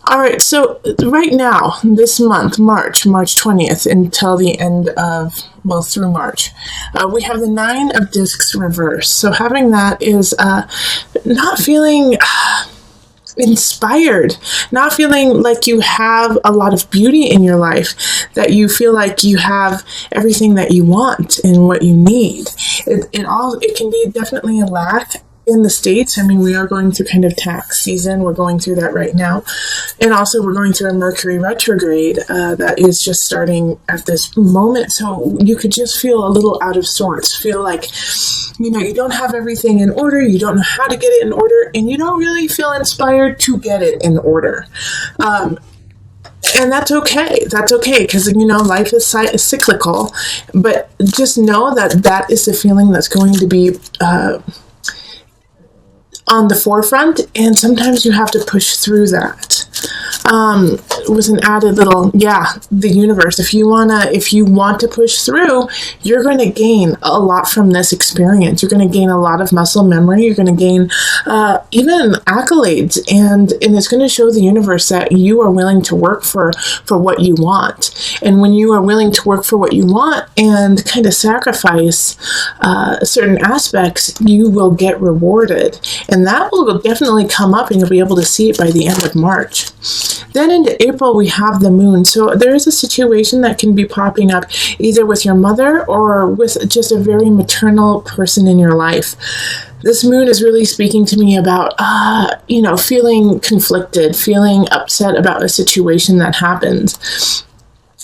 All right, so right now, this month, March 20th, until the end of, well, through March, we have the Nine of Discs reverse. So having that is not feeling inspired, not feeling like you have a lot of beauty in your life, that you feel like you have everything that you want and what you need. It can be definitely a lack. In the States, I mean, we are going through kind of tax season. We're going through that right now. And also we're going through a Mercury retrograde that is just starting at this moment. So you could just feel a little out of sorts, feel like, you don't have everything in order. You don't know how to get it in order. And you don't really feel inspired to get it in order. And that's okay. That's okay because, life is cyclical. But just know that is the feeling that's going to be on the forefront, and sometimes you have to push through that. With an added little, the universe. If you want to push through, you're going to gain a lot from this experience. You're going to gain a lot of muscle memory. You're going to gain even accolades, and it's going to show the universe that you are willing to work for what you want. And when you are willing to work for what you want and kind of sacrifice certain aspects, you will get rewarded. And that will definitely come up, and you'll be able to see it by the end of March. Then into April, we have the moon. So there is a situation that can be popping up either with your mother or with just a very maternal person in your life. This moon is really speaking to me about, feeling conflicted, feeling upset about a situation that happens.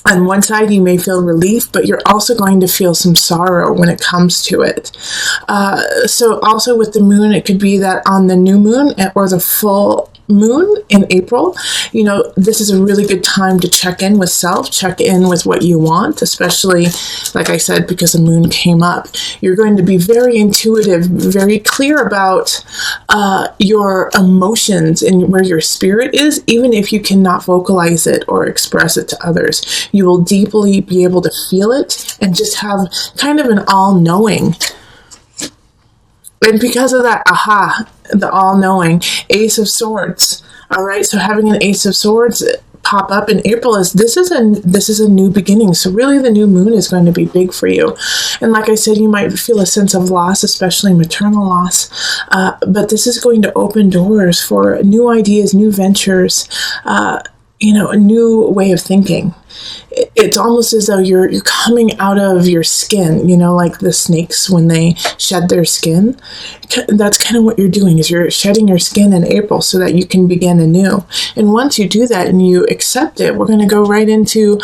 On one side, you may feel relief, but you're also going to feel some sorrow when it comes to it. So also with the moon, it could be that on the new moon or the full moon in April, this is a really good time to check in with self, check in with what you want, especially, like I said, because the moon came up. You're going to be very intuitive, very clear about your emotions and where your spirit is, even if you cannot vocalize it or express it to others. You will deeply be able to feel it and just have kind of an all-knowing. And because of that, the all-knowing, Ace of Swords. All right, so having an Ace of Swords pop up in April this is a new beginning. So really, the new moon is going to be big for you. And like I said, you might feel a sense of loss, especially maternal loss. But this is going to open doors for new ideas, new ventures, a new way of thinking. It's almost as though you're coming out of your skin, like the snakes when they shed their skin. That's kind of what you're doing, is you're shedding your skin in April so that you can begin anew. And once you do that and you accept it, we're going to go right into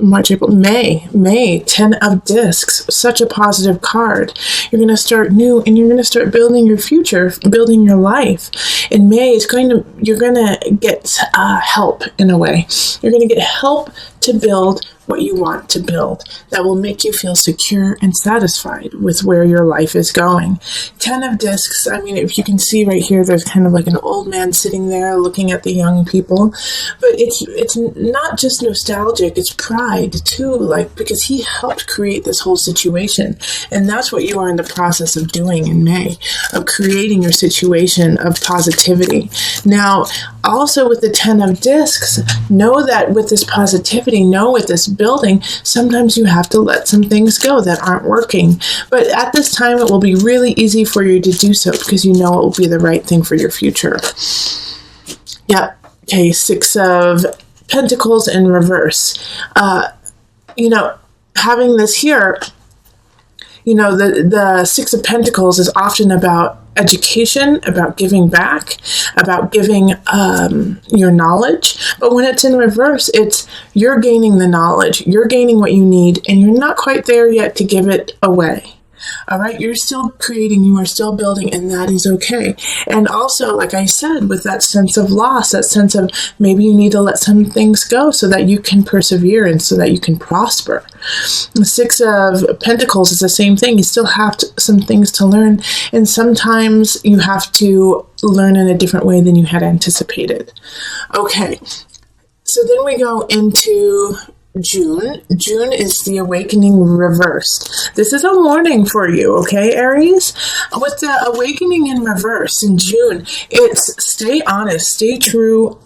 March, April, May, 10 of Discs, such a positive card. You're going to start new and you're going to start building your future, building your life. In May, you're going to get help in a way. You're going to get help to build what you want to build that will make you feel secure and satisfied with where your life is going. 10 of Discs, I mean, if you can see right here, there's kind of like an old man sitting there looking at the young people, but it's not just nostalgic, it's pride too, because he helped create this whole situation. And that's what you are in the process of doing in May, of creating your situation of positivity. Now, also with the 10 of Discs, know that with this positivity, with this building, sometimes you have to let some things go that aren't working. But at this time, it will be really easy for you to do so because it will be the right thing for your future. Yep. Okay, 6 of Pentacles in reverse. Having this here, the 6 of Pentacles is often about education, about giving back, about giving your knowledge. But when it's in reverse, it's you're gaining the knowledge, you're gaining what you need, and you're not quite there yet to give it away. All right, you're still creating, you are still building, and that is okay. And also, like I said, with that sense of loss, that sense of maybe you need to let some things go so that you can persevere and so that you can prosper. The 6 of Pentacles is the same thing. You still have some things to learn, and sometimes you have to learn in a different way than you had anticipated. Okay, so then we go into June. June is the awakening reversed. This is a warning for you, okay, Aries? With the awakening in reverse in June, it's stay honest, stay true,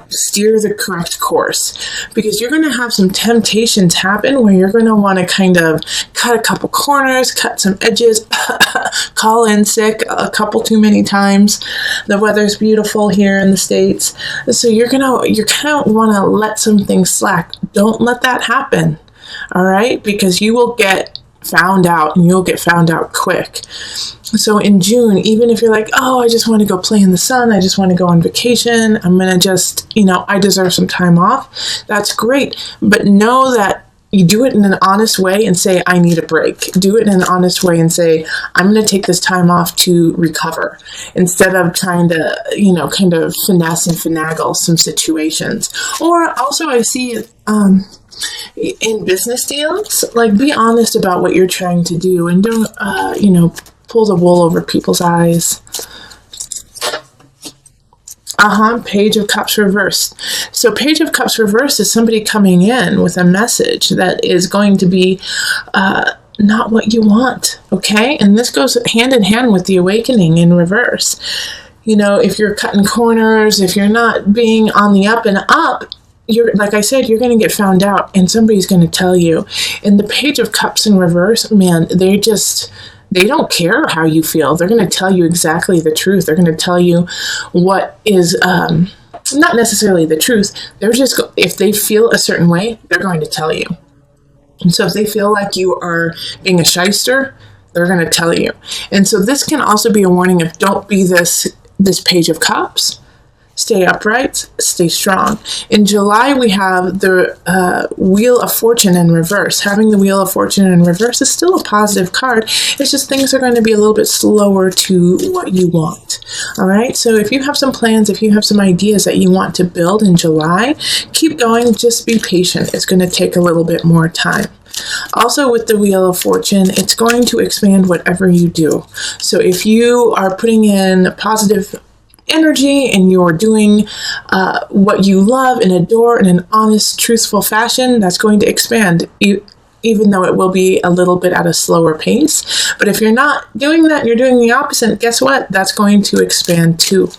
steer the correct course, because you're going to have some temptations happen where you're going to want to kind of cut a couple corners, cut some edges, call in sick a couple too many times. The weather's beautiful here in the States, so you're kind of want to let some things slack. Don't let that happen. All right, because you will get found out, and you'll get found out quick. So in June, even if you're like, oh, I just want to go play in the sun, I just want to go on vacation, I'm going to just, I deserve some time off, that's great. But know that you do it in an honest way and say, I need a break. Do it in an honest way and say, I'm going to take this time off to recover, instead of trying to, kind of finesse and finagle some situations. Or also I see in business deals, like, be honest about what you're trying to do, and don't, pull the wool over people's eyes. Page of Cups reversed. So Page of Cups reversed is somebody coming in with a message that is going to be not what you want, okay? And this goes hand in hand with the awakening in reverse. If you're cutting corners, if you're not being on the up and up, like I said, you're going to get found out, and somebody's going to tell you. And the Page of Cups in reverse, man, they don't care how you feel. They're going to tell you exactly the truth. They're going to tell you what is not necessarily the truth. They're just, if they feel a certain way, they're going to tell you. And so if they feel like you are being a shyster, they're going to tell you. And so this can also be a warning of, don't be this Page of Cups. Stay upright, stay strong. In July, we have the Wheel of Fortune in reverse. Having the Wheel of Fortune in reverse is still a positive card. It's just things are going to be a little bit slower to what you want. All right. So if you have some plans, if you have some ideas that you want to build in July, keep going. Just be patient. It's going to take a little bit more time. Also, with the Wheel of Fortune, it's going to expand whatever you do. So if you are putting in positive energy and you're doing what you love and adore in an honest, truthful fashion, that's going to expand, even though it will be a little bit at a slower pace. But if you're not doing that and you're doing the opposite, guess what? That's going to expand too.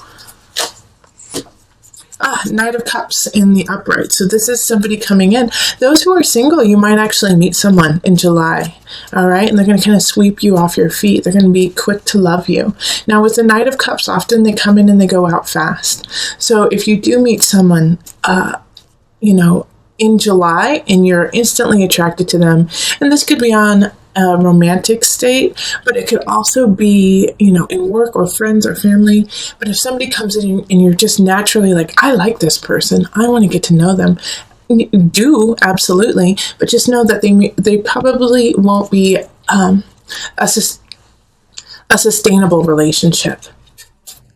Knight of Cups in the upright. So this is somebody coming in. Those who are single, you might actually meet someone in July. All right. And they're going to kind of sweep you off your feet. They're going to be quick to love you. Now with the Knight of Cups, often they come in and they go out fast. So if you do meet someone, in July, and you're instantly attracted to them, and this could be on a romantic state, but it could also be, in work or friends or family. But if somebody comes in and you're just naturally like, I like this person, I want to get to know them, do, absolutely, but just know that they probably won't be a sustainable relationship.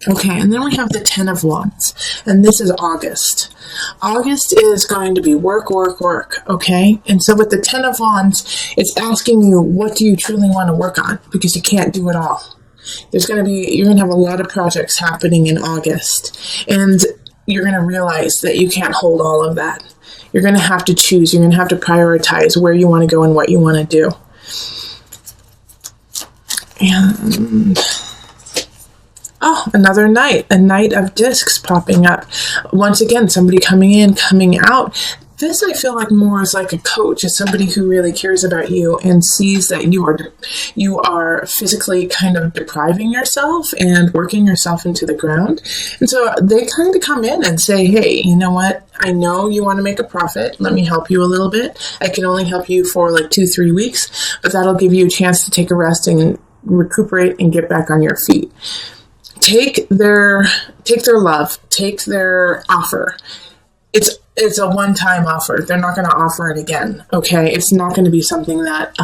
Okay, and then we have the 10 of Wands, and this is August. August is going to be work, okay? And so with the 10 of Wands, it's asking you, what do you truly want to work on? Because you can't do it all. You're going to have a lot of projects happening in August, and you're going to realize that you can't hold all of that. You're going to have to choose. You're going to have to prioritize where you want to go and what you want to do. And another knight, a Knight of Discs popping up. Once again, somebody coming in, coming out. This I feel like more is like a coach, is somebody who really cares about you and sees that you are physically kind of depriving yourself and working yourself into the ground. And so they kind of come in and say, hey, you know what? I know you want to make a profit. Let me help you a little bit. I can only help you for like 2-3 weeks, but that'll give you a chance to take a rest and recuperate and get back on your feet. Take their love, take their offer. It's a one-time offer. They're not going to offer it again, okay? It's not going to be something that,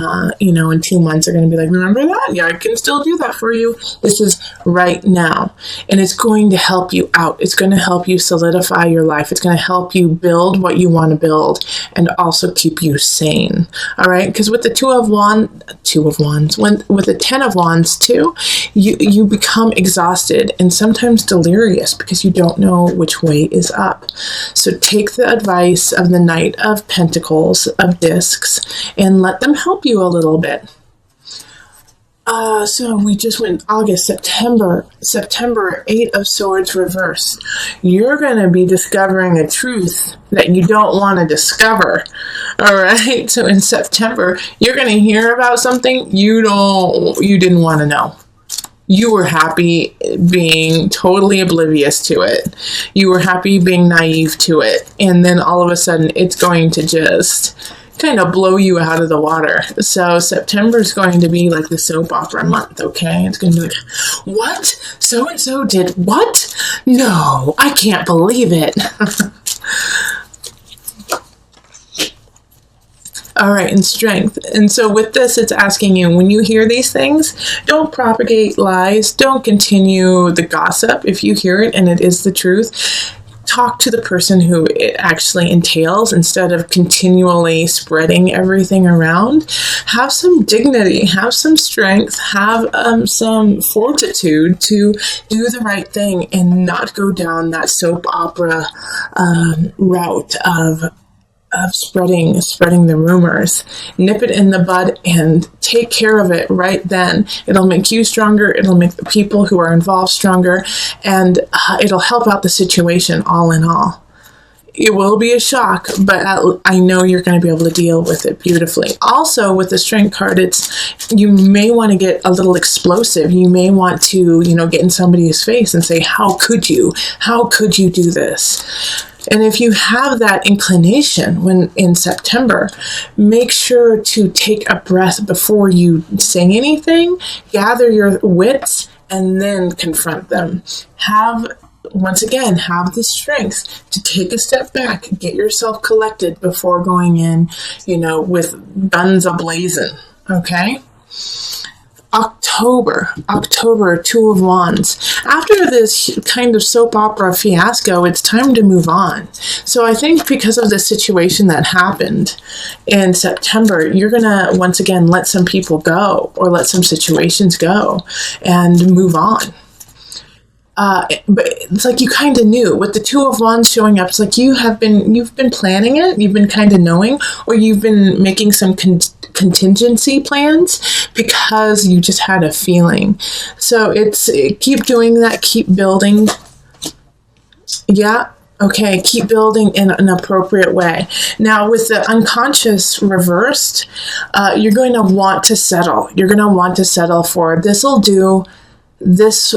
in 2 months they're going to be like, remember that? Yeah, I can still do that for you. This is right now. And it's going to help you out. It's going to help you solidify your life. It's going to help you build what you want to build and also keep you sane, all right? Because with the Two of Wands, with the 10 of Wands too, you become exhausted and sometimes delirious because you don't know which way is up. So take the advice of the Knight of Pentacles, of Discs, and let them help you a little bit. So we just went August, September, Eight of Swords reversed. You're going to be discovering a truth that you don't want to discover. All right. So in September, you're going to hear about something you didn't want to know. You were happy being totally oblivious to it. You were happy being naive to it. And then all of a sudden, it's going to just kind of blow you out of the water. So September is going to be like the soap opera month, okay? It's going to be like, what? So-and-so did what? No, I can't believe it. All right, and strength. And so with this, it's asking you, when you hear these things, don't propagate lies. Don't continue the gossip. If you hear it and it is the truth, talk to the person who it actually entails instead of continually spreading everything around. Have some dignity, have some strength, have some fortitude to do the right thing and not go down that soap opera route of spreading the rumors. Nip it in the bud and take care of it right then. It'll make you stronger. It'll make the people who are involved stronger, and it'll help out the situation all in all. It will be a shock, but I know you're going to be able to deal with it beautifully. Also, with the strength card, you may want to get a little explosive. You may want to, get in somebody's face and say, how could you? How could you do this? And if you have that inclination when in September, make sure to take a breath before you say anything, gather your wits, and then confront them. Once again, have the strength to take a step back, get yourself collected before going in, with guns a-blazing, okay? October, Two of Wands. After this kind of soap opera fiasco, it's time to move on. So I think because of the situation that happened in September, you're going to, once again, let some people go or let some situations go and move on. But it's like you kind of knew with the Two of Wands showing up. It's like you've been planning it. You've been kind of knowing, or you've been making some contingency plans because you just had a feeling. So keep doing that. Keep building. Yeah. Okay, keep building in an appropriate way. Now, with the unconscious reversed, you're going to want to settle. You're going to want to settle for this'll do. This,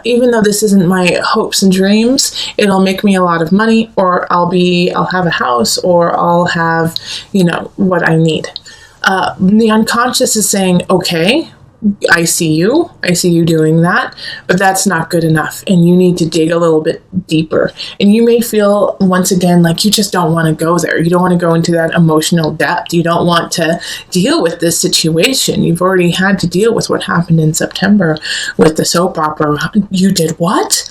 even though this isn't my hopes and dreams, it'll make me a lot of money, or I'll have a house, or I'll have, what I need. The unconscious is saying, okay, I see you doing that, but that's not good enough. And you need to dig a little bit deeper. And you may feel once again, like you just don't want to go there. You don't want to go into that emotional depth. You don't want to deal with this situation. You've already had to deal with what happened in September with the soap opera. You did what?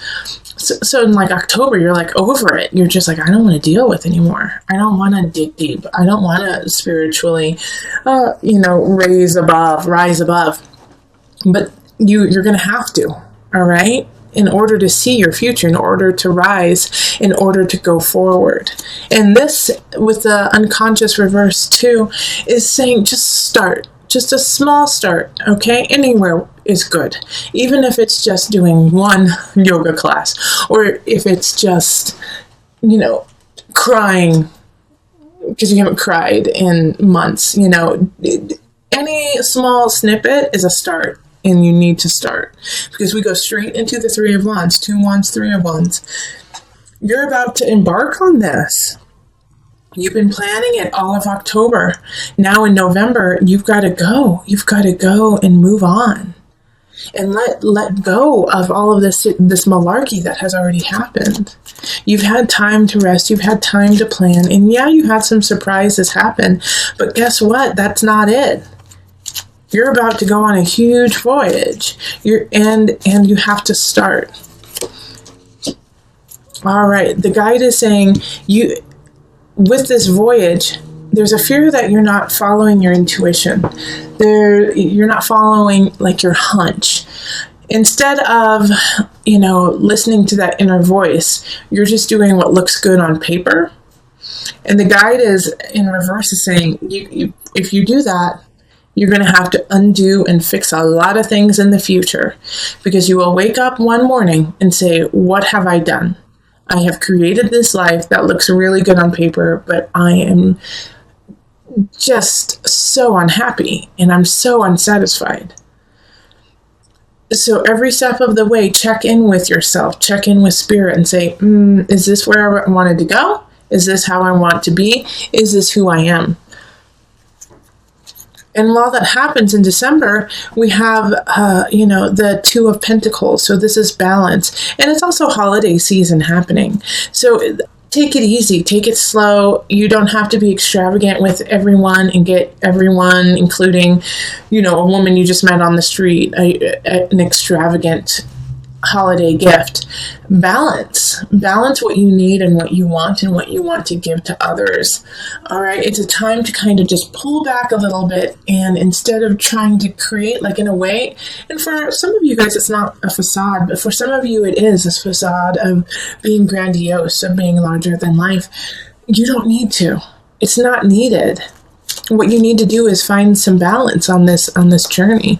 So in like October, you're like over it. You're just like, I don't want to deal with anymore. I don't want to dig deep. I don't want to spiritually, rise above. But you're going to have to, all right? In order to see your future, in order to rise, in order to go forward. And this, with the unconscious reverse too, is saying just start. Just a small start, okay? Anywhere is good. Even if it's just doing one yoga class, or if it's just, crying because you haven't cried in months, any small snippet is a start. And you need to start, because we go straight into the Three of Wands, 2 Wands, 3 of Wands. You're about to embark on this. You've been planning it all of October. Now in November, you've got to go. You've got to go and move on. And let go of all of this malarkey that has already happened. You've had time to rest. You've had time to plan. And yeah, you had some surprises happen. But guess what? That's not it. You're about to go on a huge voyage. And you have to start. All right. The guide is saying with this voyage, there's a fear that you're not following your intuition. You're not following like your hunch. Instead of, listening to that inner voice, you're just doing what looks good on paper. And the guide is in reverse is saying, if you do that, You're going to have to undo and fix a lot of things in the future, because you will wake up one morning and say, what have I done? I have created this life that looks really good on paper, but I am just so unhappy and I'm so unsatisfied. So every step of the way, check in with yourself, check in with spirit and say, is this where I wanted to go? Is this how I want to be? Is this who I am? And while that happens in December, we have, the Two of Pentacles. So this is balance. And it's also holiday season happening. So take it easy, take it slow. You don't have to be extravagant with everyone and get everyone, including, a woman you just met on the street, an extravagant holiday gift. Balance what you need and what you want to give to others. All right. It's a time to kind of just pull back a little bit, and instead of trying to create, like, in a way, and for some of you guys, it's not a facade, but for some of you, it is a facade of being grandiose, of being larger than life. You don't need to. It's not needed. What you need to do is find some balance on this journey.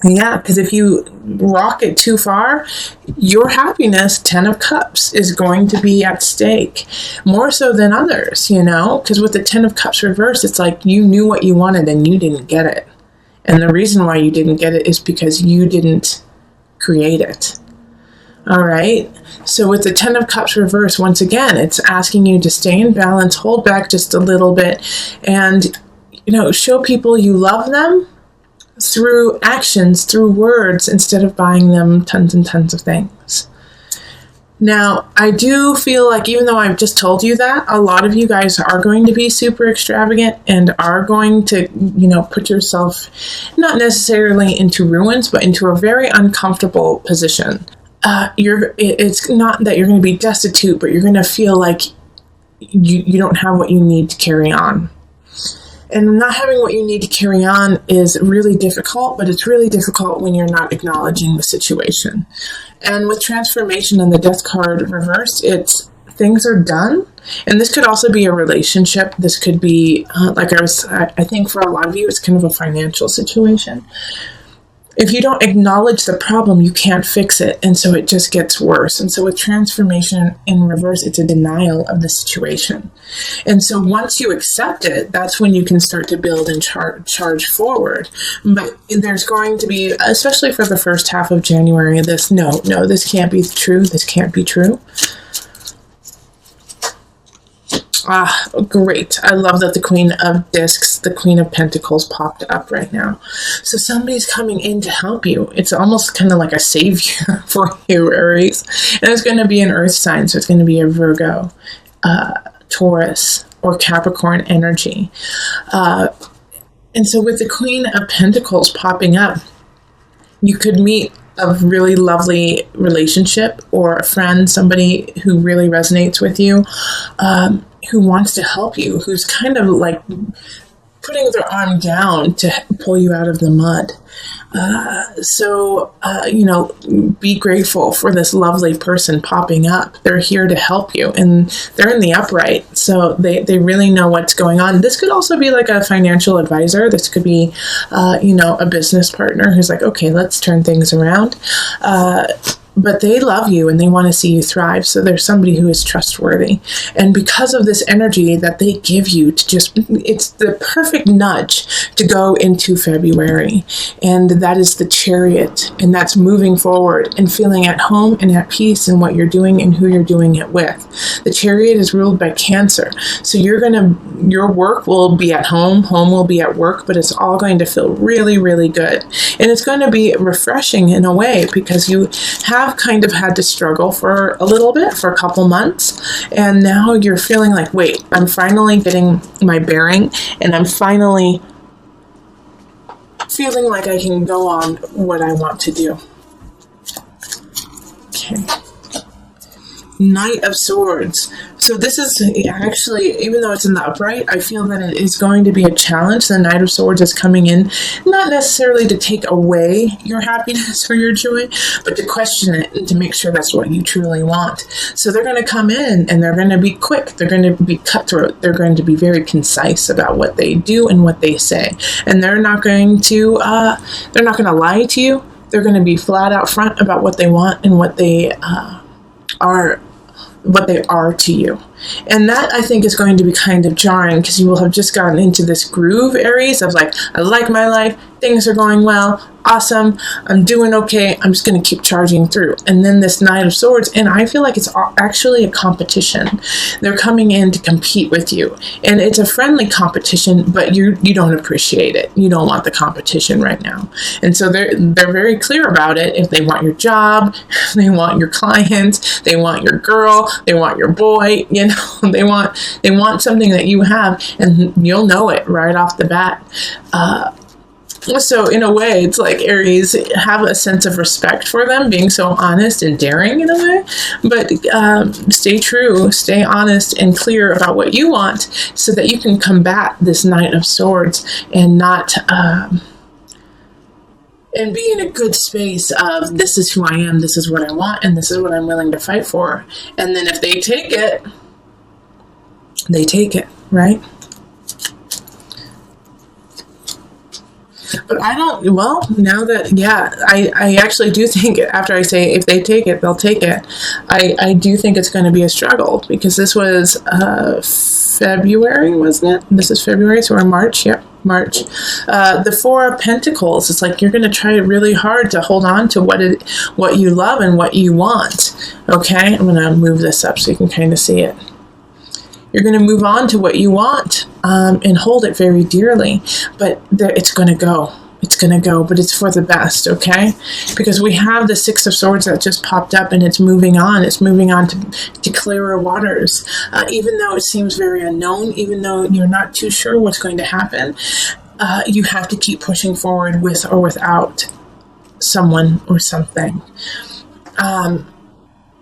Yeah, because if you rock it too far, your happiness, 10 of Cups, is going to be at stake, more so than others, because with the 10 of Cups reverse, it's like you knew what you wanted and you didn't get it. And the reason why you didn't get it is because you didn't create it. All right. So with the 10 of Cups reverse, once again, it's asking you to stay in balance, hold back just a little bit, and, show people you love them through actions, through words, instead of buying them tons and tons of things. Now, I do feel like, even though I've just told you that, a lot of you guys are going to be super extravagant and are going to, put yourself not necessarily into ruins, but into a very uncomfortable position. It's not that you're going to be destitute, but you're going to feel like you don't have what you need to carry on. And not having what you need to carry on is really difficult, but it's really difficult when you're not acknowledging the situation. And with transformation and the Death card reversed, it's things are done. And this could also be a relationship. This could be, I think for a lot of you, it's kind of a financial situation. If you don't acknowledge the problem, you can't fix it. And so it just gets worse. And so with transformation in reverse, it's a denial of the situation. And so once you accept it, that's when you can start to build and charge forward. But there's going to be, especially for the first half of January, this can't be true. This can't be true. Great. I love that the Queen of Discs, the Queen of Pentacles popped up right now. So somebody's coming in to help you. It's almost kind of like a savior for you, Aries. And it's going to be an earth sign. So it's going to be a Virgo, Taurus, or Capricorn energy. And so with the Queen of Pentacles popping up, you could meet a really lovely relationship or a friend, somebody who really resonates with you, who wants to help you, who's kind of like putting their arm down to pull you out of the mud. Be grateful for this lovely person popping up. They're here to help you, and they're in the upright, so they really know what's going on. This could also be like a financial advisor. This could be, a business partner who's like, okay, let's turn things around. But they love you and they want to see you thrive. So there's somebody who is trustworthy. And because of this energy that they give you it's the perfect nudge to go into February. And that is the Chariot. And that's moving forward and feeling at home and at peace in what you're doing and who you're doing it with. The Chariot is ruled by Cancer. So your work will be at home will be at work, but it's all going to feel really, really good. And it's going to be refreshing in a way, because you have kind of had to struggle for a little bit, for a couple months, and now you're feeling like, wait, I'm finally getting my bearing, and I'm finally feeling like I can go on what I want to do. Okay. Knight of Swords. So this is actually, even though it's in the upright, I feel that it is going to be a challenge. The Knight of Swords is coming in, not necessarily to take away your happiness or your joy, but to question it and to make sure that's what you truly want. So they're going to come in and they're going to be quick. They're going to be cutthroat. They're going to be very concise about what they do and what they say. And they're not going to lie to you. They're going to be flat out front about what they want and what they are to you. And that, I think, is going to be kind of jarring, because you will have just gotten into this groove, Aries, of like, I like my life, things are going well, awesome, I'm doing okay, I'm just going to keep charging through. And then this Knight of Swords, and I feel like it's actually a competition. They're coming in to compete with you. And it's a friendly competition, but you don't appreciate it. You don't want the competition right now. And so they're very clear about it. If they want your job, they want your clients, they want your girl, they want your boy, you know, they want something that you have, and you'll know it right off the bat. So in a way, it's like, Aries, have a sense of respect for them, being so honest and daring in a way, but stay true, stay honest and clear about what you want, so that you can combat this Knight of Swords and not and be in a good space of, this is who I am, this is what I want, and this is what I'm willing to fight for. And then if they take it, they take it, right? But now that, I actually do think, after I say if they take it, they'll take it, I do think it's going to be a struggle, because this was February, wasn't it? This is February, so we're March, yep. March. The Four of Pentacles, it's like you're going to try really hard to hold on to what you love and what you want, okay? I'm going to move this up so you can kind of see it. You're going to move on to what you want and hold it very dearly, but it's going to go. It's going to go, but it's for the best, okay? Because we have the Six of Swords that just popped up, and it's moving on. It's moving on to clearer waters. Even though it seems very unknown, even though you're not too sure what's going to happen, you have to keep pushing forward with or without someone or something.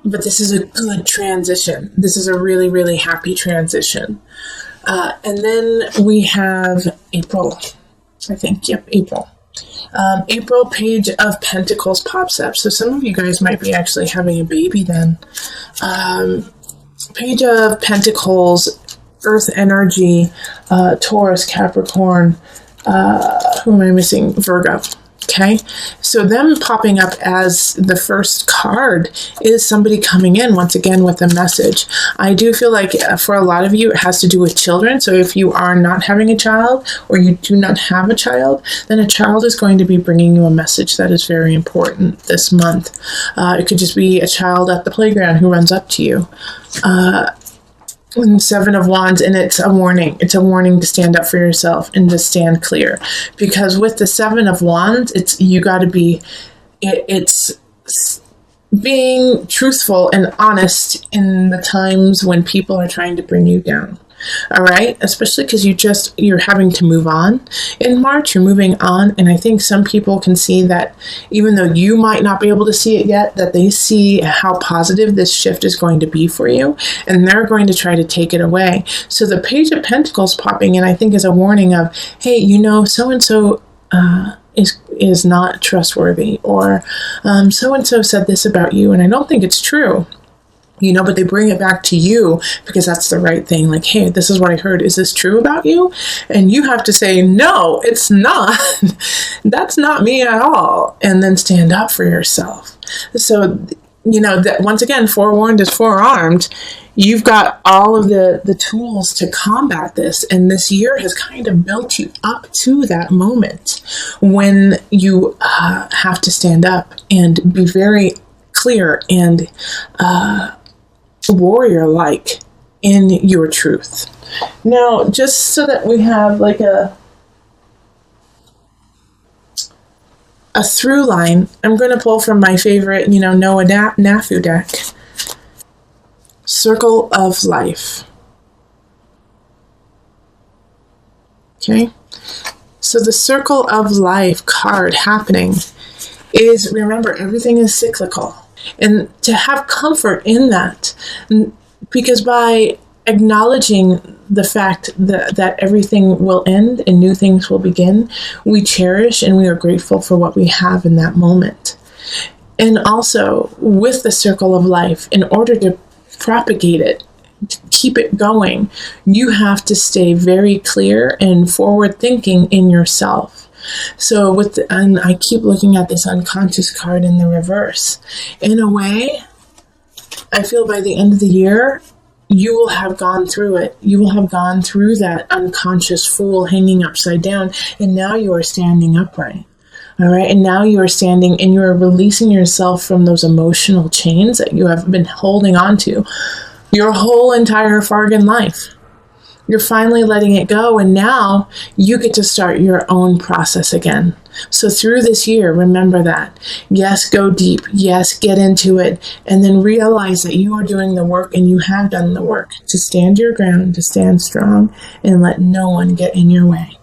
But this is a good transition. This is a really, really happy transition. And then we have April, I think. Yep, April. April, Page of Pentacles pops up. So some of you guys might be actually having a baby then. Page of Pentacles, Earth energy, Taurus, Capricorn, who am I missing? Virgo. Okay, so them popping up as the first card is somebody coming in once again with a message. I do feel like for a lot of you, it has to do with children. So if you are not having a child, or you do not have a child, then a child is going to be bringing you a message that is very important this month. It could just be a child at the playground who runs up to you. Seven of Wands, and it's a warning. It's a warning to stand up for yourself and to stand clear. Because with the Seven of Wands, it's being truthful and honest in the times when people are trying to bring you down. All right, especially because you're having to move on in March. You're moving on, and I think some people can see that, even though you might not be able to see it yet, that they see how positive this shift is going to be for you, and they're going to try to take it away. So the Page of Pentacles popping in, I think, is a warning of, hey, so and so is not trustworthy, or so and so said this about you, and I don't think it's true. But they bring it back to you because that's the right thing. Like, hey, this is what I heard. Is this true about you? And you have to say, no, it's not. That's not me at all. And then stand up for yourself. So, that once again, forewarned is forearmed. You've got all of the tools to combat this. And this year has kind of built you up to that moment when you have to stand up and be very clear and warrior-like in your truth. Now, just so that we have like a through line, I'm going to pull from my favorite, Noah Nafu deck. Circle of Life. Okay? So the Circle of Life card happening is, remember, everything is cyclical. And to have comfort in that, Because by acknowledging the fact that everything will end and new things will begin, we cherish and we are grateful for what we have in that moment. And also, with the circle of life, in order to propagate it, to keep it going, you have to stay very clear and forward thinking in yourself. So and I keep looking at this unconscious card in the reverse. In a way, I feel by the end of the year, you will have gone through it. You will have gone through that unconscious fool hanging upside down, and now you are standing upright. All right, and now you are standing and you are releasing yourself from those emotional chains that you have been holding on to your whole entire Fargan life. You're finally letting it go, and now you get to start your own process again. So through this year, remember that. Yes, go deep. Yes, get into it. And then realize that you are doing the work, and you have done the work to stand your ground, to stand strong, and let no one get in your way.